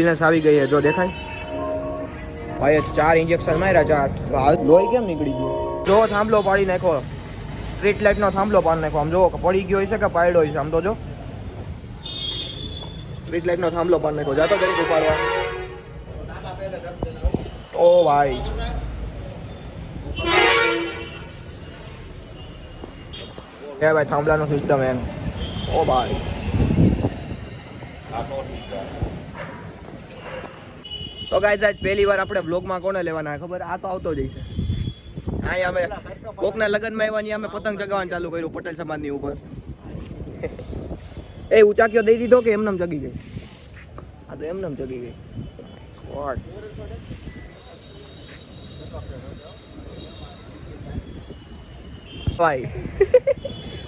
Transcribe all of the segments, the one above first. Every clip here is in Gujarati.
ઇલનેસ આવી ગઈ છે જો દેખાય ભાઈ 4 ઇન્જેક્શન માર્યા 4 લોહી કેમ નીકળી ગયું જો થાંભલો પાડી નાખો સ્ટ્રીટ લાઇટ નો થાંભલો પાડી નાખો આમ જો પડી ગયો છે કે પાડ્યો છે આમ તો જો સ્ટ્રીટ લાઇટ નો થાંભલો પાડી નાખો જાતો કરી ઉપાડવા ઓ ભાઈ એ ભાઈ થાંભલાનો સિસ્ટમ એમ ઓ ભાઈ તો ગાઈસ આજ પહેલી વાર આપણે બ્લોગમાં કોને લેવાના ખબર આ તો આવતો જ હશે અહીંયા અમે કોકના લગ્નમાં આવ્યા અમે પતંગ ચગાવવાનું ચાલુ કર્યું પટેલ સમાજની ઉપર એ ઉચાકીઓ દઈ દીધો કે એમનેમ ચગી ગઈ આ તો એમનેમ ચગી ગઈ વોટ ભાઈ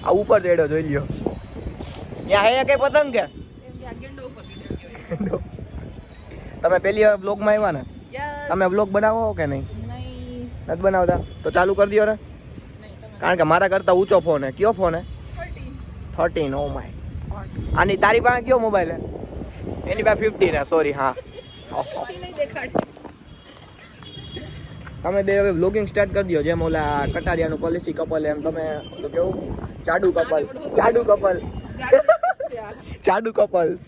આ ઉપર ચડ્યો જોઈ લ્યો ત્યાં હે કે પતંગ કે તમે પહેલી વાર બ્લોગમાં આવ્યા ને તમે બ્લોગ બનાવો કે નહીં નથી બનાવતા તો ચાલુ કરી દો ને કારણ કે મારા કરતા ઊંચો ફોન હે કયો ફોન હે 13 ઓ માય આની તારી પાસે કયો મોબાઈલ હે એની પાસે 15 હે સોરી હા તમે બે હવે બ્લોગિંગ સ્ટાર્ટ કરી દો જેમ ઓલા કટારિયાનું પોલિસી કપલ એમ તમે કેવું ચાડુ કપલ્સ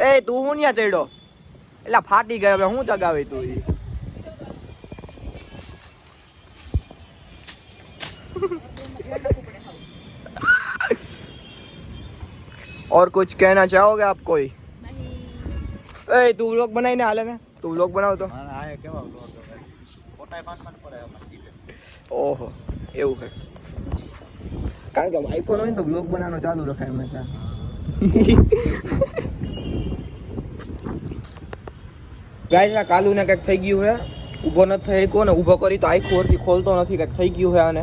એ તું હું ન્યા ચડ્યો એટલે ફાટી ગયો હવે હું ચગાવી તું और कुछ कहना चाहोगे आप कोई नहीं ए तू व्लॉग बनाई ने हाले ने तू व्लॉग बनाव तो आए केवा व्लॉग ફોટા પાસમાં પડે ઓહો એવું છે કારણ કે આઈફોન હોય તો વ્લોગ બનાવવાનો ચાલુ રખાય હંમેશા ગાઈસ આ કાલુને કંઈક થઈ ગયું છે ઊભો નથી થઈ કોને ઊભો કરી તો આખું ઓરથી ખોલતો નથી કંઈક થઈ ગયું છે આને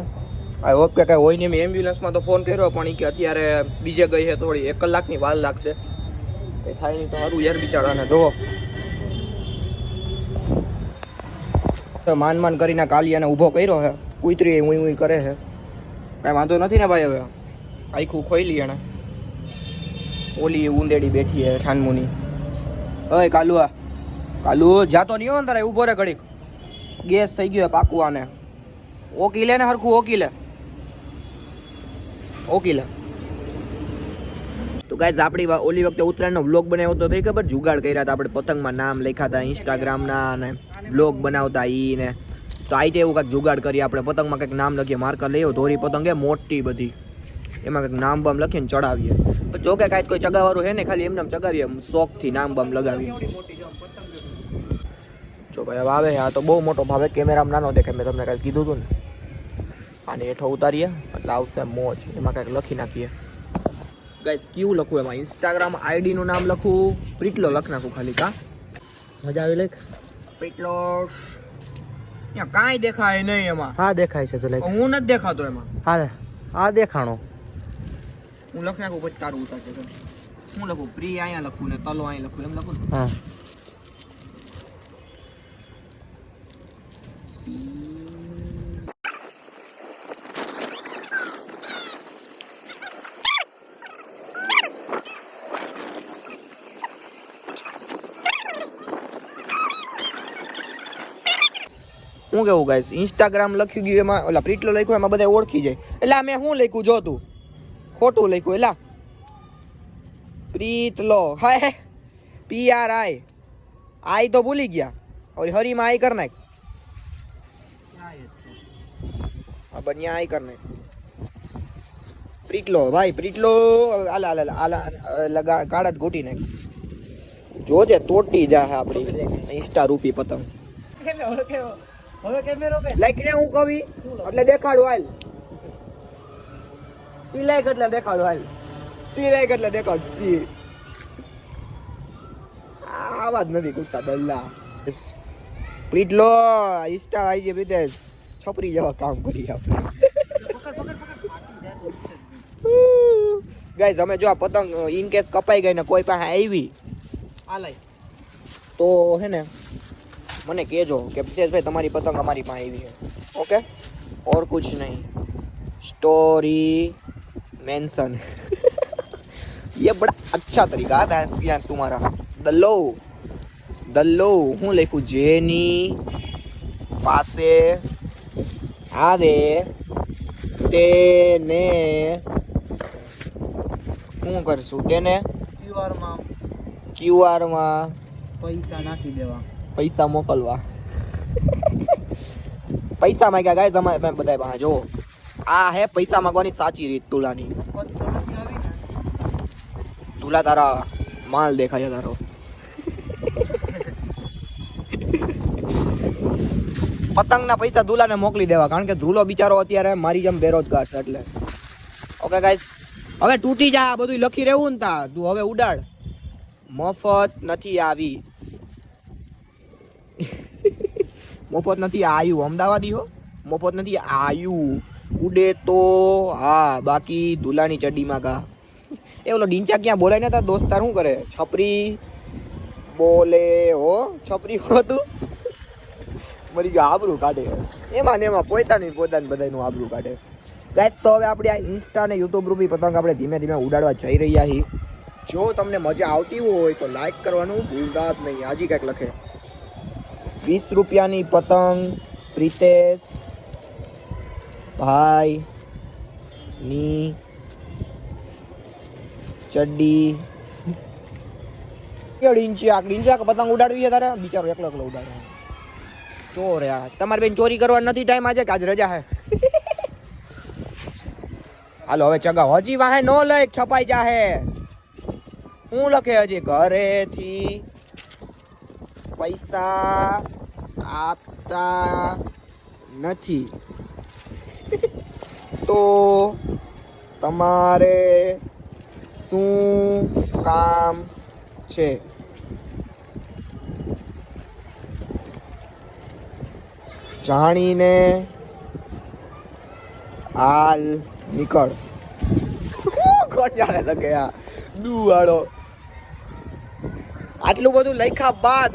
આઈ હોપ કે કંઈ હોય નહીં મેં એમ્બ્યુલન્સમાં તો ફોન કર્યો પણ કે અત્યારે બીજે ગઈ છે થોડી 1 કલાકની વાર લાગશે કંઈ થાય નહીં તો સારું યાર બિચારાને જોવો માન કરીને કાલિયાને ઊભો કર્યો છે કૂતરી ઉઈ કરે છે કાંઈ વાંધો નથી ને ભાઈ હવે આખું ખોઈ એને ઓલી ઉંદેડી બેઠી છે છાનમુની અય કાલુ જાતો નહીં હોય ને તારે ઊભો રે ઘડીક ગેસ થઈ ગયો પાકું આને ઓકી લે ને હરખું ઓકી લે તો ગાઈઝ આપણી ઓલી વખતે ઉત્તરાયણનો વ્લોગ બનાવ્યો તો થઈ ખબર જુગાડ કર્યા હતા આપણે પતંગમાં નામ લખ્યા હતા ઇન્સ્ટાગ્રામના અને વ્લોગ બનાવતા ઈ ને તો આજે એવું કાંઈક જુગાડ કરીએ આપણે પતંગમાં કંઈક નામ લખીએ માર્કર લઈએ ધોરી પતંગ એ મોટી બધી એમાં કંઈક નામ બામ લખીને ચડાવીએ પણ જો કે કાંઈ કોઈ ચગાવવાનું છે ને ખાલી એમને ચગાવીએ શોખથી નામ બામ લગાવીએ જો ભાઈ હવે આવે આ તો બહુ મોટો ભાવે કેમેરામાં નાનો દેખાય મેં તમને કાંઈ કીધું હતું ને આને હેઠો ઉતારીએ એટલે આવશે મોજ એમાં કાંઈક લખી નાખીએ ગાઈસ ક્યુ લખું એમાં ઇન્સ્ટાગ્રામ આઈડી નું નામ લખું પ્રીટલો લખ નાખું ખાલી કા મજા આવી લખ પ્રીટલો અહીંયા કાંઈ દેખાય નહીં એમાં હા દેખાય છે તો લાઈક હું નથી દેખાતો એમાં હા આ દેખાણો હું લખ નાખું પછી તારું ઉતારજો હું લખું પ્રી અહીંયા લખું ને તલો અહીંયા લખું એમ લખું હા હું કેવું ગાઈસ ઇન્સ્ટાગ્રામ લખ્યું ગયું એમાં ઓલા પ્રીટલો લખ્યું એમાં બધા ઓળખી જાય એટલે મેં શું લખ્યું જો તું ખોટું લખ્યું એલા પ્રીટલો હાય PRI આઈ તો ભૂલી ગયા ઓલી હરીમાં આઈ કર નાખ હા બન્યા આઈ કર નાખ પ્રીટલો ભાઈ પ્રીટલો આલા લગા કાળા જ ગોટી નાખ જોજે તોટી જાય આપણી ઇન્સ્ટા રૂપી પતંગ હવે કેમેરો કે લાઈકને હું કવી એટલે દેખાડું હાલ સિલાઈ એટલે દેખાડું હાલ સિલાઈ એટલે દેખાડ સી આવાજ નથી કુત્તા દલ્લા પ્રીટલો ઇન્સ્ટા આવી છે વિદેશ છપરી જેવા કામ કરી આપણે ગાઈઝ અમે જો આ પતંગ ઇન કેસ કપાઈ ગઈ ને કોઈ પાસે આવી આલાય તો હે ને મને કહેજો કે પ્રિતેશભાઈ તમારી પતંગ અમારી પાસે આવી છે ઓકે और कुछ नहीं स्टोरी मेंशन ये बड़ा अच्छा तरीका है भैंस की आंख तुम्हारा। दल्लो હું લખું જેની પાસે આવે તેને શું કરશું તેને ક્યુઆર માં પૈસા નાખી દેવા. પૈસા મોકલવા. પૈસા માંગ્યા ગાય તમે બધા પાસે જો આ હે પૈસા માંગવાની સાચી રીત તુલાની. તુલા તારા માલ દેખાય તારો. પતંગના પૈસા દુલાને મોકલી દેવા કારણ કે ધ્રુલો બિચારો અત્યારે મારી જેમ બેરોજગાર છે એટલે. ઓકે ગાઈસ હવે તૂટી જા બધું લખી રહેવું ને તા તું હવે ઉડાડ. મફત નથી આવી. મફત નથી આયુ. અમદાવાદી હો. મફત નથી આયુ. ઉડે તો હા બાકી દુલાની ચડ્ડીમાં કા. એ ઓલો ડીંચા ક્યાં બોલાય ને તાર દોસ્તાર શું કરે છપરી બોલે હો. છપરી હો તું મરી ગયો. આબરૂ કાઢે એમાં ને એમાં પોતાની બધાનું આબરૂ કાઢે. ગાઈસ તો હવે આપણે આ ઇન્સ્ટા ને યુટ્યુબ રૂપી પતંગ આપણે ધીમે ધીમે ઉડાડવા જઈ રહ્યા છીએ. જો તમને મજા આવતી હોય તો લાઈક કરવાનું ભૂલતા જ નહીં. હાજી કંઈક લખે 20 રૂપિયાની પતંગ પ્રિતેશ ભાઈ ની ચડ્ડી. ડીંચા પતંગ ઉડાડવી છે તારે બિચારો એકલો ઉડાડે. ચોર યાર તમારી બેન ચોરી કરવા નથી ટાઈમ આજે કે આજ રજા હે. હાલો હવે ચગાવ. હજી વાહે નો લઈ છપાઈ જાહે. હું લખે હજી ઘરેથી પૈસા આપતા નથી તો તમારે શું કામ છે? જાણીને હાલ નીકળ. કોણ જાણે લગે આ દુવાળો. આટલું બધું લખ્યા બાદ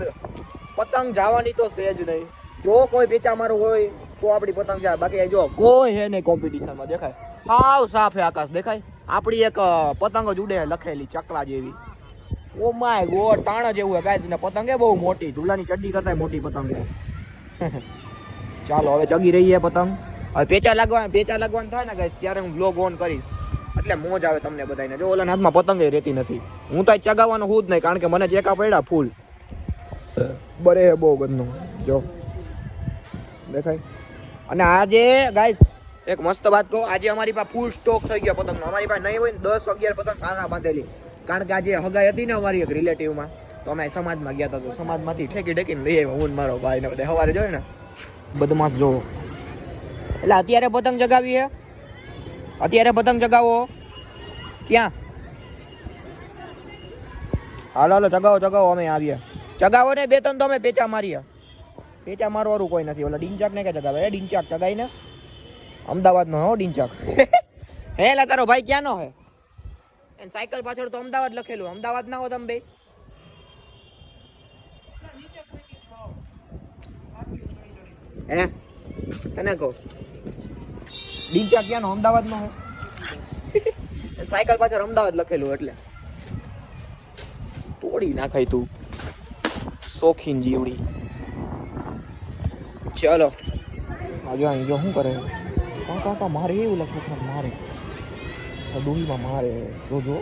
પતંગ જવાની તો સેજ નહીં. જો કોઈ પેચા મારું હોય તો આપણી પતંગ જાય. બાકી જો કોઈ હે નહીં કોમ્પિટિશનમાં. દેખાય હાવ સાફ હે આકાશ દેખાય. આપણી એક પતંગ જ ઉડે લખેલી ચકલા જેવી. ઓ માય ગોડ તાણ જેવું હે ગાઈસ. ને પતંગ એ બહુ મોટી ધુલાની ચડ્ડી કરતા મોટી પતંગ છે. ચાલો હવે ચગી રહી છે પતંગ. હવે પેચા લાગવાનું થાય ને ગાઈસ ત્યારે હું બ્લોગ ઓન કરીશ એટલે મોજ આવે તમને બધાને. જો ઓલા હાથમાં પતંગ રહેતી નથી. હું તો ચગાવવાનું હું જ નહીં કારણ કે મને ચેકા પડ્યા ફૂલ બરે હે બહુ ગંદનું. જો દેખાય. અને આજે ગાઈસ એક મસ્ત વાત કહું. આજે અમારી પાસે ફૂલ સ્ટોક થઈ ગયો પતંગનો. અમારી પાસે નહીં હોય ને 10-11 પતંગ કાના બાંધેલી કારણ કે આજે હગાઈ હતી ને અમારી એક રિલેટિવમાં તો અમે સમાજમાં ગયા હતા. તો સમાજમાંથી ઠેકી ઠેકીને લઈ આવ્યા હું મારો ભાઈ ને બધા. સવારે જોયું ને બદમાશ જોવો. એટલે અત્યારે પતંગ ચગાવી છે. અત્યારે પતંગ ચગાવો ત્યાં. હાલો ચગાવો અમે આવીએ. ચગાવો ને 2-3 તો અમે પેચા મારીએ. પેચા મારવાનું કોઈ નથી. ઓલા ડીંચાક ને કે ચગાવે ડીંચાક ચગાઈ ને અમદાવાદ નો હો ડીંચાક. હે લા તારો ભાઈ ક્યાં નો હે? એન સાયકલ પાછળ તો અમદાવાદ લખેલું. અમદાવાદ ના હો તમે બે. હે તને કહો ડીંચા ક્યાં નો અમદાવાદ નો હે? સાયકલ પાછળ અમદાવાદ લખેલું એટલે તોડી નાખાય તું શોખીન જીવડી. ચલો આજે અહીં જો શું કરે કાકા મારે એવું લખું મારે ડુંગીમાં મારે જોજો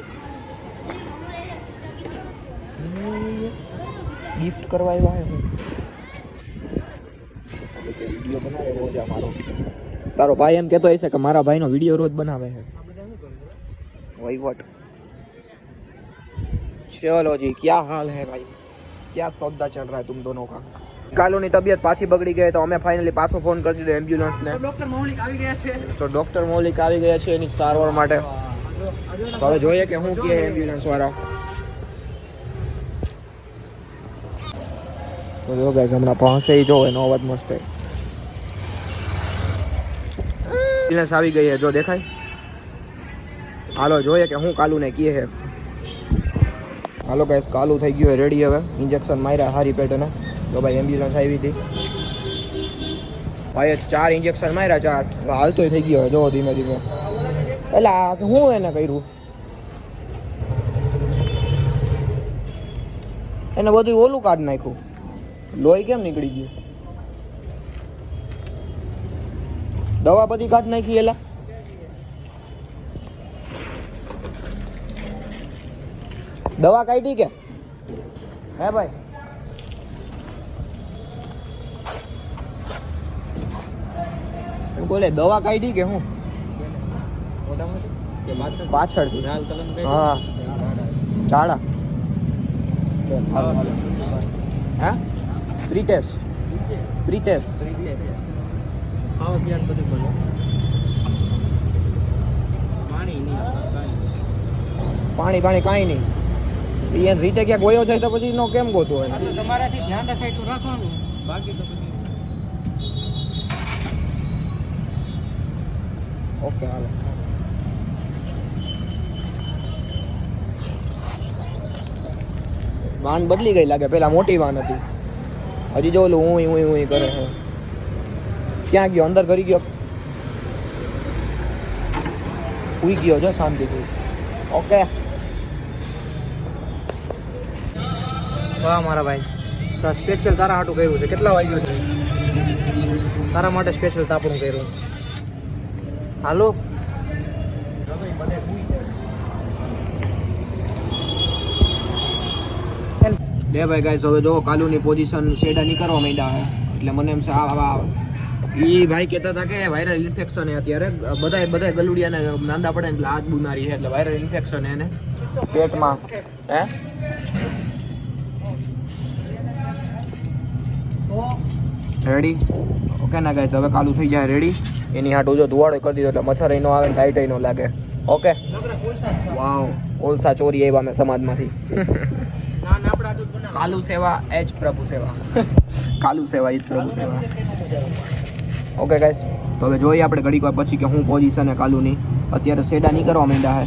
ગિફ્ટ કરવા આવ્યા હે. વિડીયો બનાવે રોજ મારો. તારો ભાઈ એમ કહેતો હશે કે મારા ભાઈનો વિડીયો રોજ બનાવે છે. વહીવટ. चलो जी क्या हाल है भाई, क्या सौदा चल रहा है तुम दोनों का? કાલુની તબિયત પાછી બગડી ગઈ તો અમે ફાઇનલી પાછો ફોન કરી દીધો એમ્બ્યુલન્સ ને. ડોક્ટર મૌલિક આવી ગયા છે. તો ડોક્ટર મૌલિક આવી ગયા છે એની સારવાર માટે. તો હવે જોઈએ કે હું કે એમ્બ્યુલન્સ વાળા. તો જો ગાઈસ હમણાં પહોંચે જો એનો અવાજ મસ્ત છે. એમ્બ્યુલન્સ આવી ગઈ છે જો દેખાય. હાલો જોઈએ કે હું કાલુને કહે છે. હાલો ગાઈસ કાલુ થઈ ગયો રેડી. હવે ઇન્જેક્શન માર્યા હારી પેટને. તો ભાઈ એમ્બ્યુલન્સ આવી હતી ભાઈ. 4 ઇન્જેક્શન માર્યા 4. હાલતોય થઈ ગયો જો ધીમે ધીમે. એટલે હું એને કર્યું એને બધું ઓલું કાઢ નાખ્યું. લોહી કેમ નીકળી ગયું? દવા બધી કાઢ નાખી એલા. દવા કાઢી કે હે ભાઈ? બોલે દવા કાઢી કે હું? પાછળ હા ચાડા હા પ્રિટેશ પાણી કાંઈ નહીં. એને રીતે ક્યાંક ગયો છે તો પછી નો કેમ ગોતો હોય? તમારાથી ધ્યાન રખાય તો રાખવાનું, બાકી તો પછી ઓકે હાલો. વાન બદલી ગઈ લાગે, પેલા મોટી વાન હતી, હજી જો ઓલું હું કરે છે. ક્યાં ગયો? અંદર કરી ગયો? ઉઈ ગયો જો શાંતિથી. ઓકે વાહ મારા ભાઈ, તો સ્પેશિયલ તારા હાટું કર્યું છે. કેટલા વાગ્યો છે? તારા માટે સ્પેશિયલ તાપણું કર્યું. હાલો લે ભાઈ ગાઈસ, હવે જો કાલુની પોઝિશન શેડા નહીં કરવા માંડ્યા હે, એટલે મને એમ છે ઈ ભાઈ કહેતા હતા કે વાયરલ ઇન્ફેક્શન હે અત્યારે. બધાય ગલુડિયાને માંદા પડે એટલે આ જ બીમારી છે, એટલે વાયરલ ઇન્ફેક્શન હે ને પેટમાં. હે રેડી? ઓકે ના ગાઈસ, હવે કાલુ થઈ જાય રેડી. એની હાટું જો ધુવાડો કરી દીધો એટલે મચ્છર નો આવે ને ટાઈટ નો લાગે. ઓકે વાવ, ઓલસા ચોરી આવ્યા અમે સમાજમાંથી. કાલુ સેવા એજ પ્રભુ સેવા. કાલુ સેવા એજ પ્રભુ સેવા. ઓકે ગાઈસ, તો હવે જોઈએ આપણે ઘડીક વાર પછી કે હું પોઝિશન હે કાલુની. અત્યારે શેડા નહીં કરવા માંડ્યા હે.